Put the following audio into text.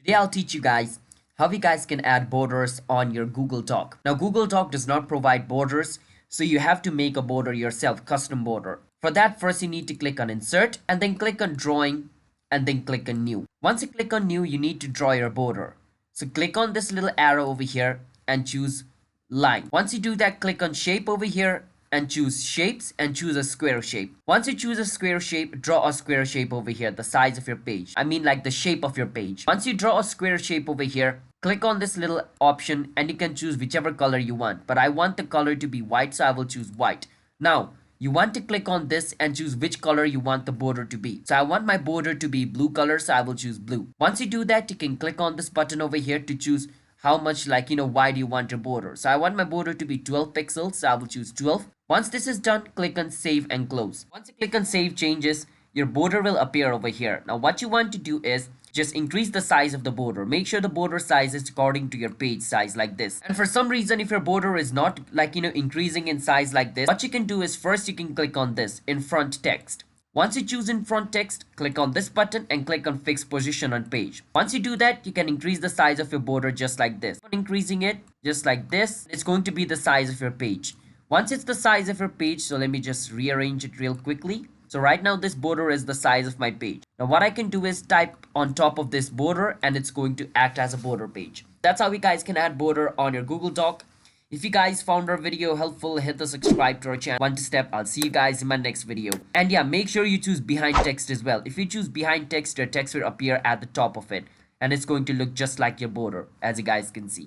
Today I'll teach you guys how you guys can add borders on your Google Doc. Now Google Doc does not provide borders, so you have to make a border yourself, custom border. For that, first you need to click on insert and then click on drawing and then click on new. Once you click on new, you need to draw your border. So click on this little arrow over here and choose line. Once you do that, click on shape over here and choose shapes and choose a square shape. Once you choose a square shape, draw a square shape over here, the size of your page. I mean like the shape of your page. Once you draw a square shape over here, click on this little option and you can choose whichever color you want. But I want the color to be white, so I will choose white. Now, you want to click on this and choose which color you want the border to be. So I want my border to be blue color, so I will choose blue. Once you do that, you can click on this button over here to choose how much wide you want your border. So I want my border to be 12 pixels, so I will choose 12. Once this is done, click on save and close. Once you click on save changes, your border will appear over here. Now what you want to do is just increase the size of the border. Make sure the border size is according to your page size like this. And for some reason, if your border is not increasing in size like this, what you can do is first you can click on this in front text. Once you choose in front text, click on this button and click on fix position on page. Once you do that, you can increase the size of your border just like this. Increasing it just like this, it's going to be the size of your page. Once it's the size of your page, so let me just rearrange it real quickly. So right now this border is the size of my page. Now what I can do is type on top of this border and it's going to act as a border page. That's how you guys can add border on your Google Doc. If you guys found our video helpful, hit the subscribe to our channel. One step. I'll see you guys in my next video. And yeah, make sure you choose behind text as well. If you choose behind text, your text will appear at the top of it. And it's going to look just like your border, as you guys can see.